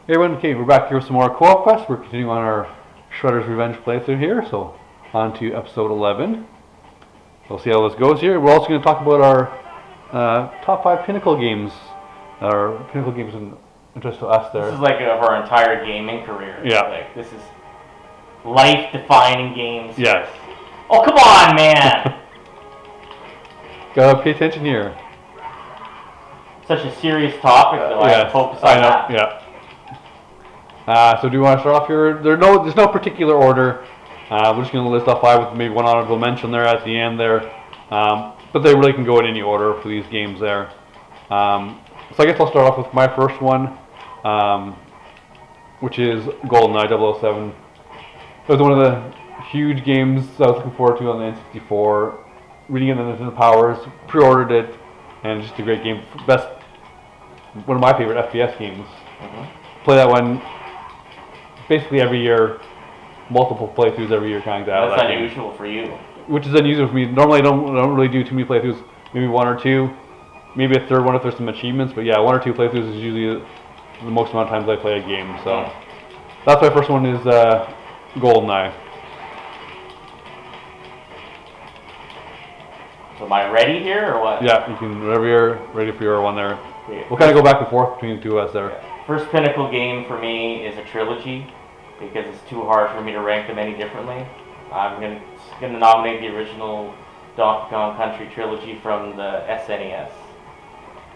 Hey everyone, okay, we're back here with some more Co-op Quest. We're continuing on our Shredder's Revenge playthrough here, so on to episode 11. We'll see how this goes here. We're also going to talk about our top 5 Pinnacle games. Our Pinnacle games in interest to us there. This is like of our entire gaming career. Yeah. Like, this is life-defining games. Yes. Oh, come on, man! Gotta pay attention here. Such a serious topic, though. I have to focus on that. Yeah. So do you want to start off here? There's no particular order. We're just going to list off 5 with maybe one honorable mention there at the end there. But they really can go in any order for these games there. So I guess I'll start off with my first one, which is GoldenEye 007. It was one of the huge games I was looking forward to on the N64. Reading in the Nintendo Powers, pre-ordered it, and just a great game. One of my favorite FPS games. Play that one basically every year, multiple playthroughs every year, kind of. That's unusual for you. Which is unusual for me. Normally, I don't really do too many playthroughs. Maybe 1 or 2, maybe a third one if there's some achievements. But yeah, 1 or 2 playthroughs is usually the most amount of times I play a game. So that's my first one is GoldenEye. So am I ready here or what? Yeah, you can whenever you're ready for your one there. Okay. We'll kind of go back and forth between the two of us there. First Pinnacle game for me is a trilogy because it's too hard for me to rank them any differently. I'm gonna nominate the original Donkey Kong Country trilogy from the SNES.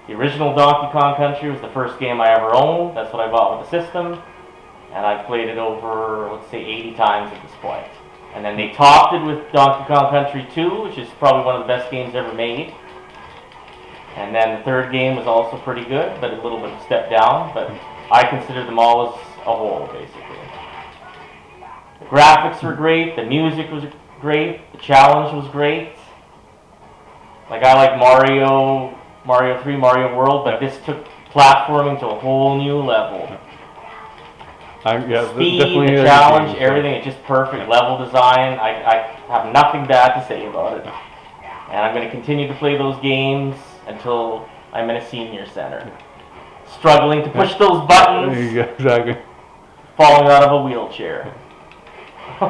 The original Donkey Kong Country was the first game I ever owned. That's what I bought with the system, and I've played it over, let's say, 80 times at this point. And then they topped it with Donkey Kong Country 2, which is probably one of the best games ever made. And then the third game was also pretty good, but a little bit of a step down. But I consider them all as a whole, basically. The graphics were great, the music was great, the challenge was great. Like, I like Mario 3, Mario World, but this took platforming to a whole new level. Speed, the challenge, everything, it's just perfect. Level design, I have nothing bad to say about it. And I'm going to continue to play those games until I'm in a senior center. Struggling to push those buttons. Exactly. Falling out of a wheelchair. So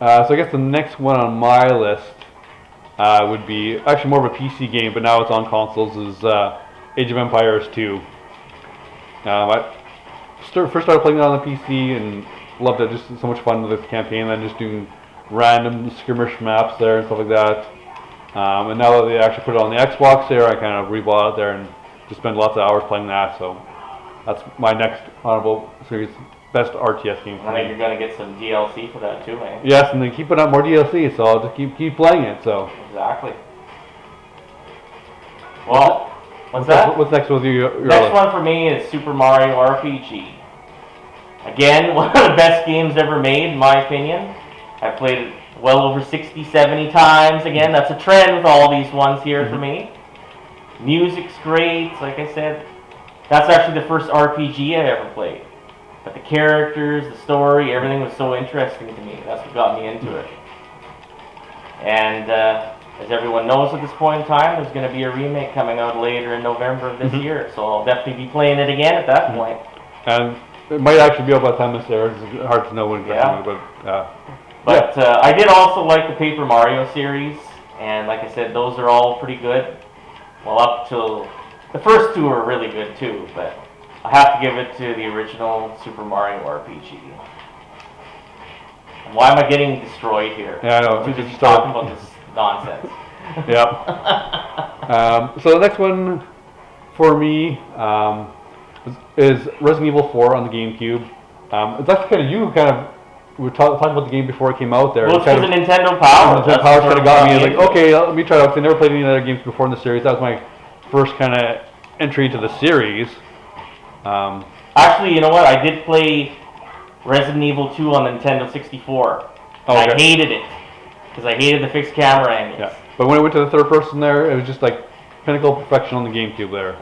I guess the next one on my list would be actually more of a PC game, but now it's on consoles, is Age of Empires 2. I first started playing it on the PC and loved it. Just so much fun with the campaign and just doing random skirmish maps there and stuff like that. And now that they actually put it on the Xbox there, I kind of rebought it there and just spent lots of hours playing that. So that's my next honorable series best RTS game. I think you're going to get some DLC for that too, eh? Yes, and they keep putting out more DLC, so I'll just keep playing it. So exactly. Well, what's that? What's next with your next list? one for me is Super Mario RPG. Again, one of the best games ever made, in my opinion. I've played it well over 60, 70 times. Again, that's a trend with all these ones here for me. Music's great, like I said. That's actually the first RPG I ever played. But the characters, the story, everything was so interesting to me. That's what got me into it. And as everyone knows at this point in time, there's going to be a remake coming out later in November of this year. So I'll definitely be playing it again at that point. And it might actually be out by the time this airs. It's hard to know when exactly, but I did also like the Paper Mario series, and like I said, those are all pretty good. Well, up till the first 2 are really good too, but I have to give it to the original Super Mario RPG. And why am I getting destroyed here? Yeah, I know. Too busy talking about this nonsense. Yep. So the next one for me is Resident Evil 4 on the GameCube. It's actually kind of you who kind of we were talking about the game before it came out there. Well, it's because of Nintendo Power. Nintendo Power kind of got me. Like, okay, let me try it out. 'Cause I never played any other games before in the series. That was my first kind of entry into the series. Actually, you know what? I did play Resident Evil 2 on the Nintendo 64. Oh, okay. I hated it because I hated the fixed camera angles. Yeah. But when I went to the third person there, it was just like pinnacle perfection on the GameCube there.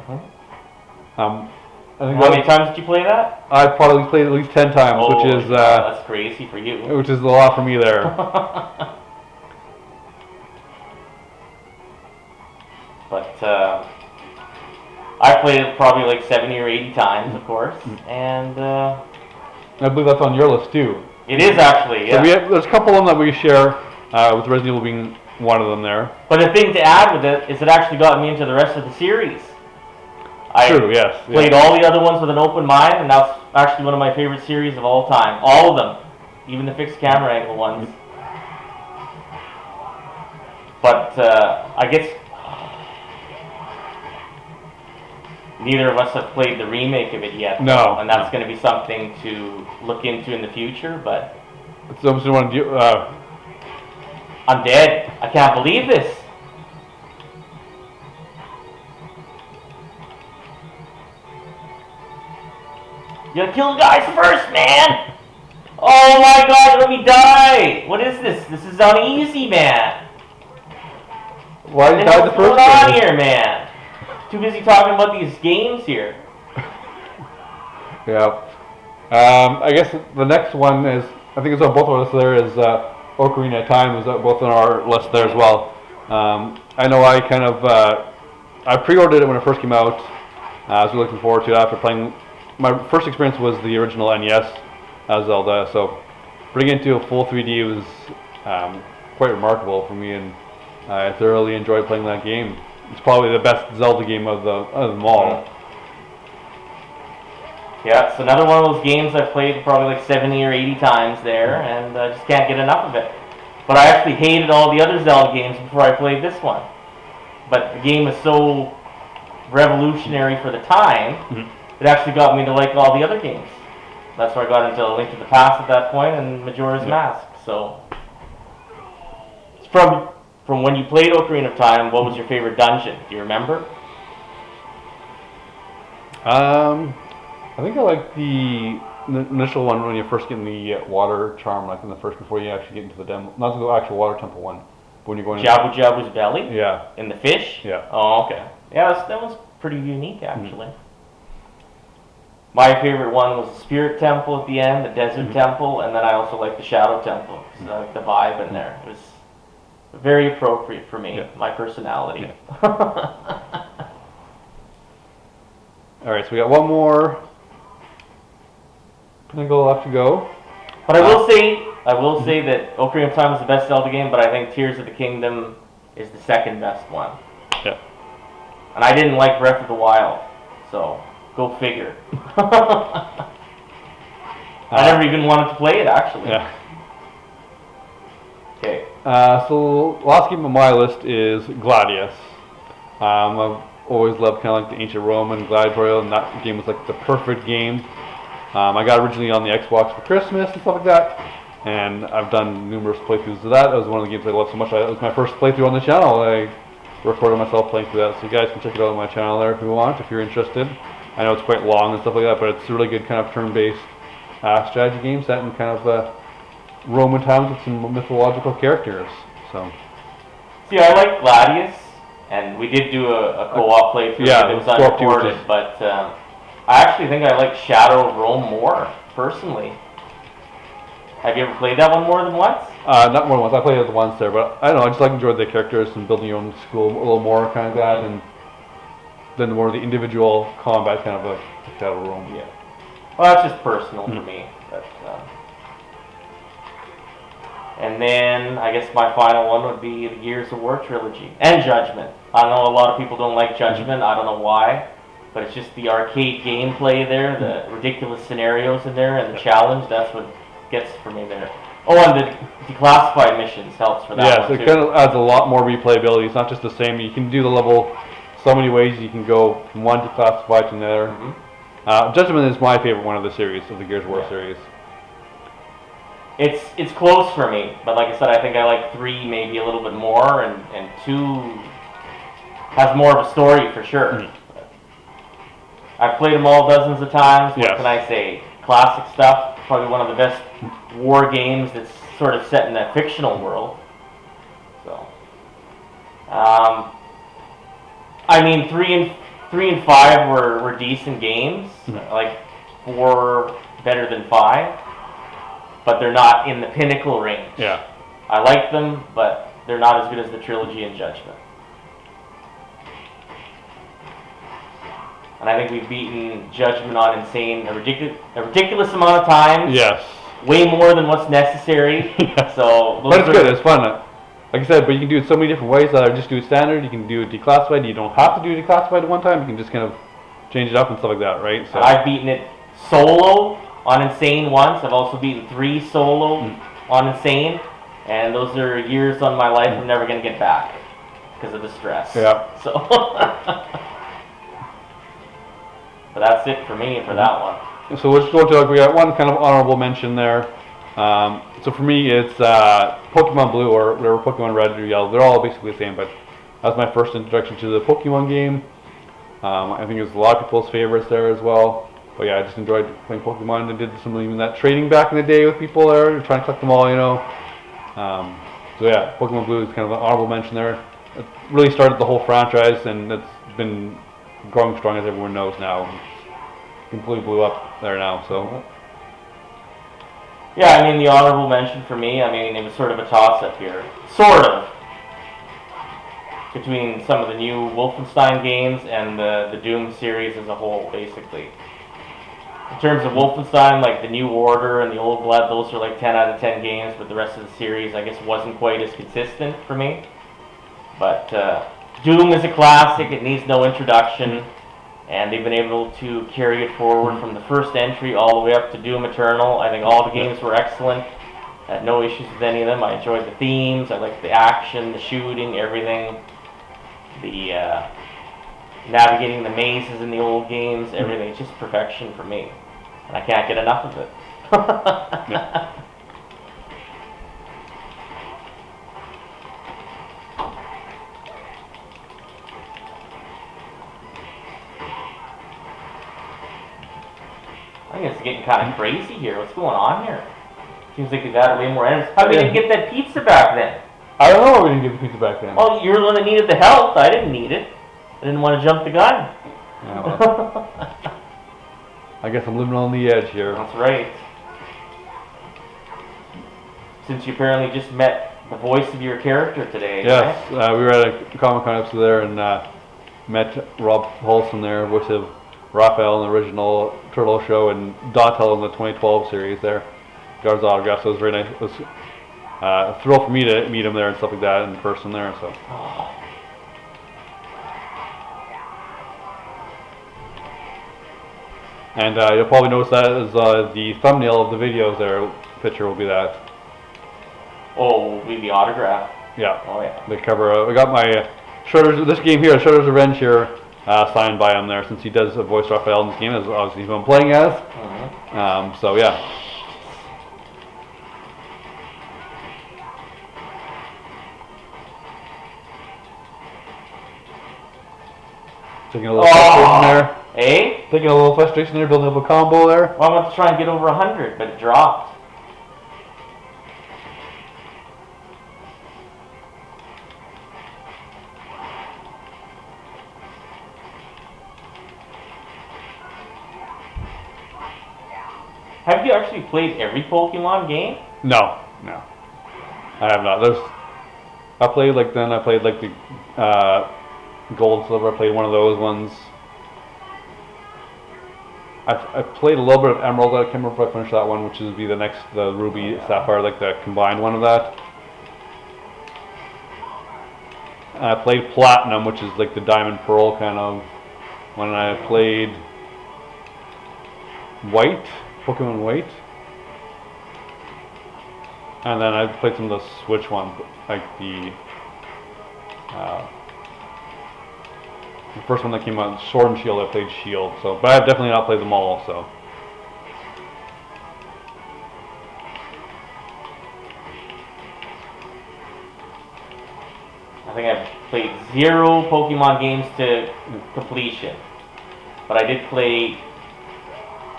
I think How many times did you play that? I probably played at least 10 times, which is that's crazy for you. Which is a lot for me there. But I've played it probably like 70 or 80 times, of course, and I believe that's on your list too. it is actually, yeah. So there's a couple of them that we share, with Resident Evil being one of them there. But the thing to add with it is it actually got me into the rest of the series. True, yes. Played all the other ones with an open mind, and that's actually one of my favorite series of all time. All of them, even the fixed camera angle ones. But I guess neither of us have played the remake of it yet. No. And that's going to be something to look into in the future, but... It's almost one to I'm dead. I can't believe this. You gotta kill the guys first, man! Oh my god, let me die! What is this? This is uneasy, man. Why did you die the first What's going on time? here, man? Too busy talking about these games here. Yeah. I guess the next one is, I think it's on both of us there, is Ocarina of Time is both on our list there as well. I know I kind of, I pre-ordered it when it first came out. I was really looking forward to it after playing. My first experience was the original NES Zelda, so bringing it to a full 3D was quite remarkable for me, and I thoroughly enjoyed playing that game. It's probably the best Zelda game of them all. Yeah, it's another one of those games I've played probably like 70 or 80 times there, and I just can't get enough of it. But I actually hated all the other Zelda games before I played this one. But the game is so revolutionary for the time, it actually got me to like all the other games. That's where I got into A Link to the Past at that point and Majora's Mask. So, from when you played Ocarina of Time, what was your favorite dungeon? Do you remember? I think I like the initial one when you first get in the water charm, like in the first, before you actually get into the demo, not the actual water temple one, but when you're going Jabu Jabu's belly? Yeah. In the fish? Yeah. Oh, okay. Yeah, that was pretty unique, actually. My favorite one was the Spirit Temple at the end, the Desert Temple, and then I also like the Shadow Temple, because I like the vibe in there. It was very appropriate for me, my personality. Yeah. Alright, so we got one more Pinnacle left to go. But I will say that Ocarina of Time is the best Zelda game, but I think Tears of the Kingdom is the second best one. Yeah. And I didn't like Breath of the Wild, so go figure. I never even wanted to play it, actually. Yeah. Okay. So last game on my list is Gladius. I've always loved kind of like the ancient Roman gladiatorial, and that game was like the perfect game. I got originally on the Xbox for Christmas and stuff like that, and I've done numerous playthroughs of that. That was one of the games I loved so much. It was my first playthrough on the channel. I recorded myself playing through that, so you guys can check it out on my channel there if you want, if you're interested. I know it's quite long and stuff like that, but it's a really good kind of turn-based strategy game set in kind of Roman times with some mythological characters. So. See, I like Gladius, and we did do a co-op playthrough that was unrecorded, but I actually think I like Shadow of Rome more, personally. Have you ever played that one more than once? Not more than once. I played it once there, but I don't know, I just enjoyed the characters and building your own school a little more, kind of that, and then more of the individual combat, kind of like Shadow of Rome. Yeah. Well, that's just personal for me. But, and then, I guess my final one would be the Gears of War trilogy. And Judgment. I know a lot of people don't like Judgment, I don't know why. But it's just the arcade gameplay there, the ridiculous scenarios in there, and the challenge, that's what gets for me there. Oh, and the declassified missions helps for that one too. Yes, it kind of adds a lot more replayability. It's not just the same. You can do the level so many ways. You can go from one declassified to another. Judgment is my favorite one of the series, of the Gears of War series. It's close for me, but like I said, I think I like 3 maybe a little bit more, and 2 has more of a story for sure. I've played them all dozens of times. What can I say? Classic stuff. Probably one of the best war games that's sort of set in a fictional world. So, I mean, 3 and 5 were decent games. Like 4 better than 5, but they're not in the Pinnacle range. Yeah. I like them, but they're not as good as the trilogy and Judgment. and I think we've beaten Judgment on Insane a ridiculous amount of times. Yes. Way more than what's necessary. Yeah. So, but it's good. It's fun. Like I said, but you can do it so many different ways. Just do it standard. You can do it declassified. You don't have to do declassified at one time. You can just kind of change it up and stuff like that, right? So I've beaten it solo on Insane once. I've also beaten 3 solo on Insane, and those are years on my life I'm never gonna get back because of the stress. Yeah. So, but that's it for me for that one. So let's go to, we got one kind of honorable mention there. So for me, it's Pokemon Blue or whatever, Pokemon Red or Yellow. They're all basically the same, but that was my first introduction to the Pokemon game. I think it was a lot of people's favorites there as well. But yeah, I just enjoyed playing Pokemon. I did some even that trading back in the day with people there, trying to collect them all, you know. So yeah, Pokemon Blue is kind of an honorable mention there. It really started the whole franchise, and it's been growing strong as everyone knows now. It's completely blew up there now, so. Yeah, I mean, the honorable mention for me, I mean, it was sort of a toss-up here. Sort of. Between some of the new Wolfenstein games and the Doom series as a whole, basically. In terms of Wolfenstein, like the New Order and the Old Blood, those are like 10 out of 10 games, but the rest of the series, I guess, wasn't quite as consistent for me. But Doom is a classic, it needs no introduction, and they've been able to carry it forward from the first entry all the way up to Doom Eternal. I think all the games were excellent. I had no issues with any of them. I enjoyed the themes, I liked the action, the shooting, everything. The navigating the mazes in the old games, everything. It's just perfection for me. And I can't get enough of it. Yeah. I think it's getting kind of crazy here. What's going on here? Seems like we've added way more energy. How did we get that pizza back then? I don't know why we didn't get the pizza back then. Well, you were the one that needed the help. I didn't need it. I didn't want to jump the gun. Yeah, well, I guess I'm living on the edge here. That's right. Since you apparently just met the voice of your character today. Yes, right? we were at a Comic-Con episode there and met Rob Paulson there, voice of Raphael in the original Turtle show and Donatello in the 2012 series there. Got his autograph, so it was very nice. It was a thrill for me to meet him there and stuff like that in person there. So. Oh. And you'll probably notice that as the thumbnail of the videos there. Picture will be that. Oh, will be the autograph. Yeah. Oh yeah. The cover. I got my Shredder's. This game here, Shredder's Revenge here, signed by him there, since he does voice Raphael in this game, as obviously who I'm playing as. Mm-hmm. So yeah. Taking a little frustration there. Eh? Taking a little frustration there, building up a combo there. Well, I'm about to try and get over 100, but it dropped. Have you actually played every Pokemon game? No. I have not. I played like the Gold, Silver. I played one of those ones. I played a little bit of Emerald. I can't remember if I finished that one, which would be the Ruby, Sapphire, like the combined one of that. And I played Platinum, which is like the Diamond Pearl kind of one. And I played White, Pokemon White. And then I played some of the Switch ones, like the first one that came out, Sword and Shield. I played Shield, but I've definitely not played them all. So. I think I've played 0 Pokemon games to completion, but I did play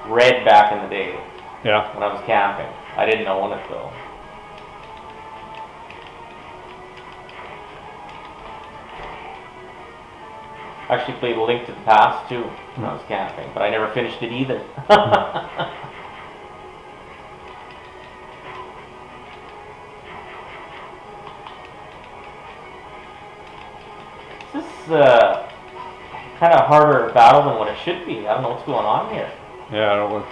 Red back in the day. Yeah. When I was camping, I didn't own it though. I actually played A Link to the Past too when I was camping, but I never finished it either. Is this kind of harder battle than what it should be. I don't know what's going on here. Yeah, I don't know.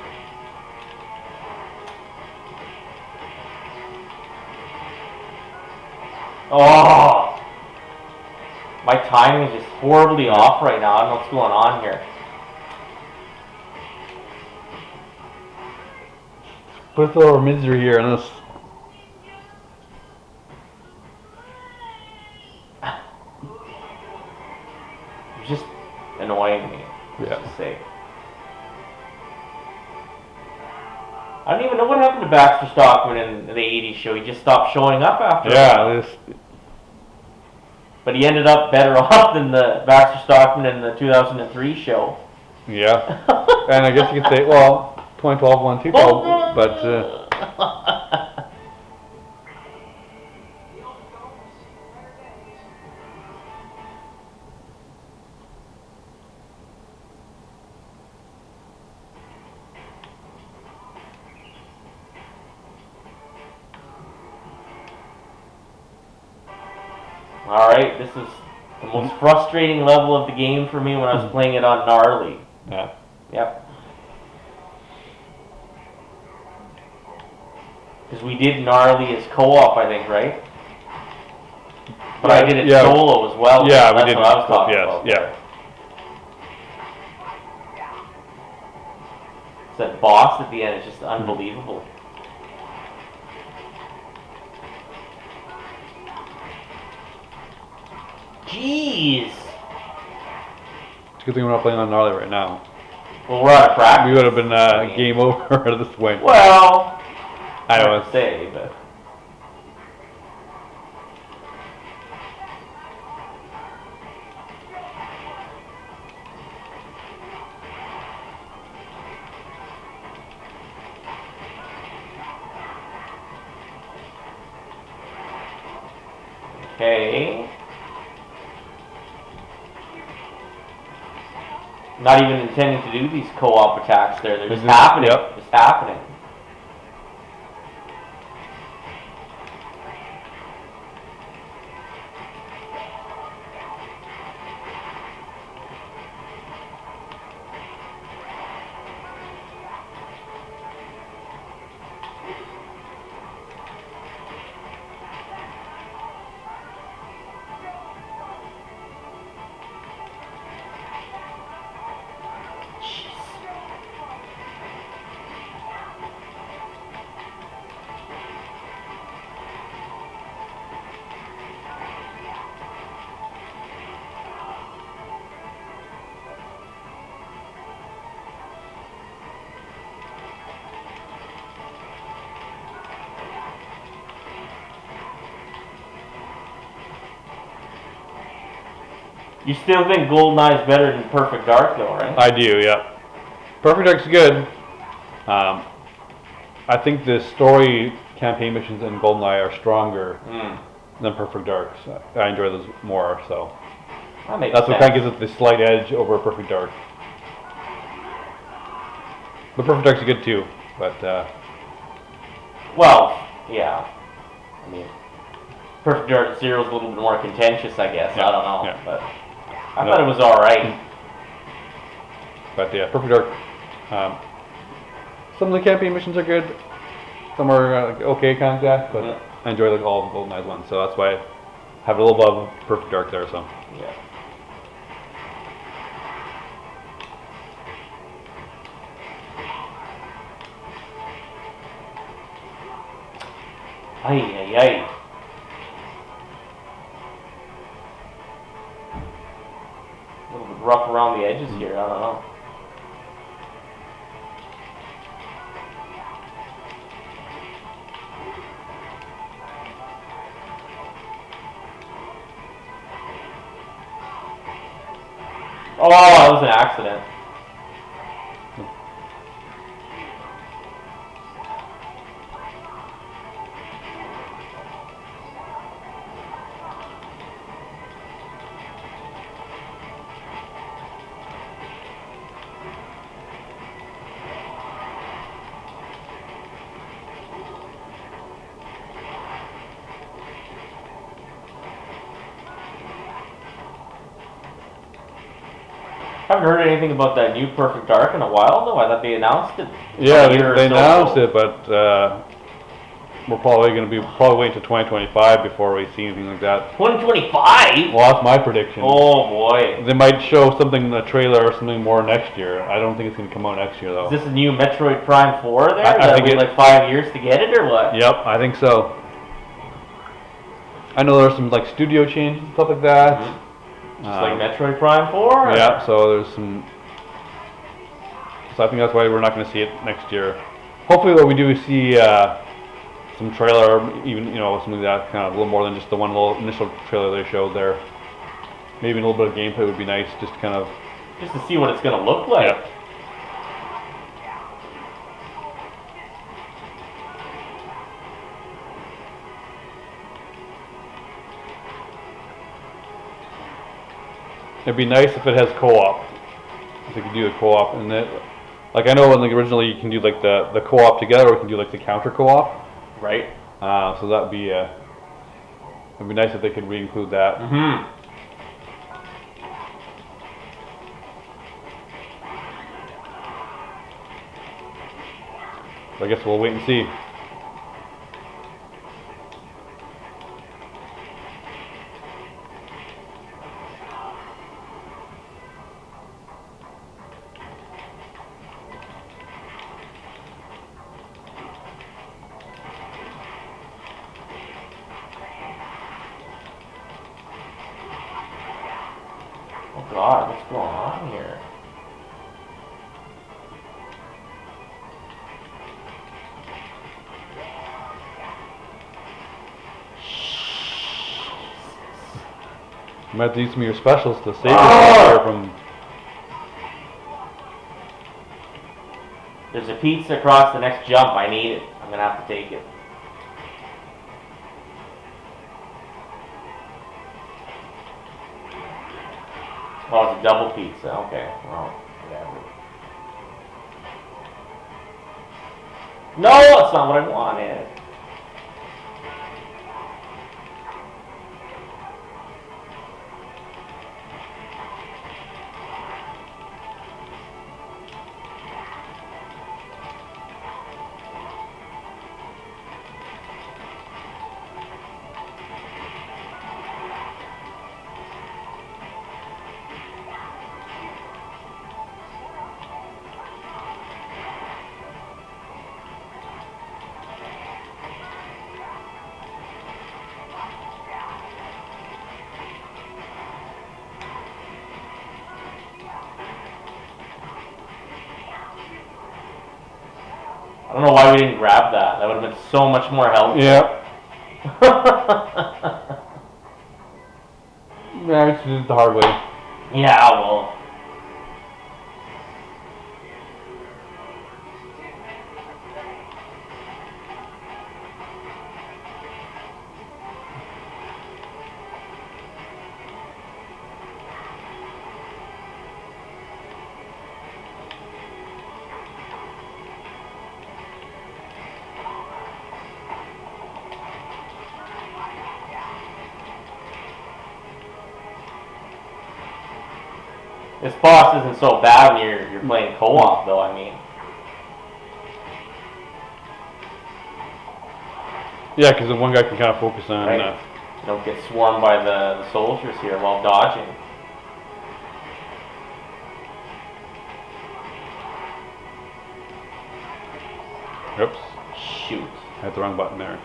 Oh! My timing is just horribly off right now. I don't know what's going on here. Put a little misery here in this. It's just annoying me. Yeah. Let's just say. I don't even know what happened to Baxter Stockman in the 80s show. He just stopped showing up after. Yeah, but he ended up better off than the Baxter Stockman in the 2003 show. Yeah. And I guess you could say, well, 2012 won 2012, but Alright, this is the most frustrating level of the game for me when I was playing it on Gnarly. yeah. Yep. Because we did Gnarly as co-op, I think, right? But I did it solo as well. Yeah, That's we did. what I was talking about. Yeah. It's that boss at the end is just unbelievable. Jeez! It's a good thing we're not playing on Gnarly right now. Well, we're out of practice. We would have been game over at this point. Well, I hard know. to say, but... Okay. Not even intending to do these co-op attacks there. They're just happening. Yep. Just happening. You still think GoldenEye is better than Perfect Dark, though, right? I do, yeah. Perfect Dark's good. I think the story campaign missions in GoldenEye are stronger than Perfect Dark. So I enjoy those more, so that's what kind of gives it the slight edge over Perfect Dark. But Perfect Dark's good too. But well, yeah. I mean, Perfect Dark Zero's a little bit more contentious, I guess. Yeah. I don't know, Yeah. but I thought it was all right. But yeah, Perfect Dark. Some of the campaign missions are good. Some are okay kind of that, but I enjoy all the GoldenEye ones, so that's why I have it a little above Perfect Dark there. So yeah. Ay, ay, ay. A little bit rough around the edges here, I don't know. Oh, that was an accident. Haven't heard anything about that new Perfect Dark in a while, though. I thought they announced it. Yeah, a year or they so announced ago. it, but we're probably going to be waiting to 2025 before we see anything like that. 2025? Well, that's my prediction. Oh boy. They might show something in the trailer or something more next year. I don't think it's going to come out next year, though. Is this a new Metroid Prime 4 there? I think wait like 5 years to get it, or what? Yep, I think so. I know there's some like studio changes and stuff like that. Just like Metroid Prime 4? Yeah, so there's some. So I think that's why we're not going to see it next year. Hopefully, though, we do see some trailer, even something that kind of a little more than just the one little initial trailer they showed there. Maybe a little bit of gameplay would be nice, just kind of. Just to see what it's going to look like. Yeah. It'd be nice if it has co-op. If they could do a co-op, and that, like I know, originally you can do like the co-op together, or you can do like the counter co-op. Right. So that'd be it'd be nice if they could re-include that. I guess we'll wait and see. Oh God, what's going on here? You might have to use some of your specials to save yourself here from. There's a pizza across the next jump. I need it. I'm gonna have to take it. Oh, it's a double pizza. Okay. Well, whatever. No, that's not what I wanted. I don't know why we didn't grab that. That would have been so much more helpful. Yeah. Yeah, we just did it the hard way. Yeah, well. This boss isn't so bad when you're playing co-op, though. I mean, Yeah, because the one guy can kind of focus on. right? You don't get swarmed by the soldiers here while dodging. Oops, Shoot. I hit the wrong button there.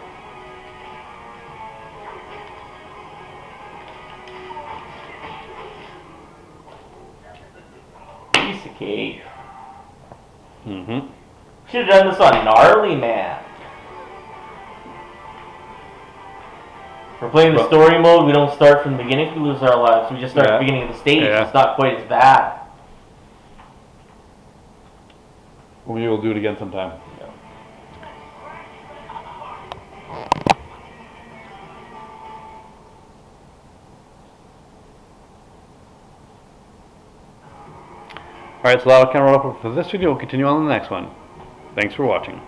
Piece of cake. Mm-hmm. Should have done this on Gnarly Man. If we're playing the story mode, we don't start from the beginning if we lose our lives. We just start at the beginning of the stage. Yeah. It's not quite as bad. We will do it again sometime. Alright, so that'll kind of wrap up for this video. We'll continue on the next one. Thanks for watching.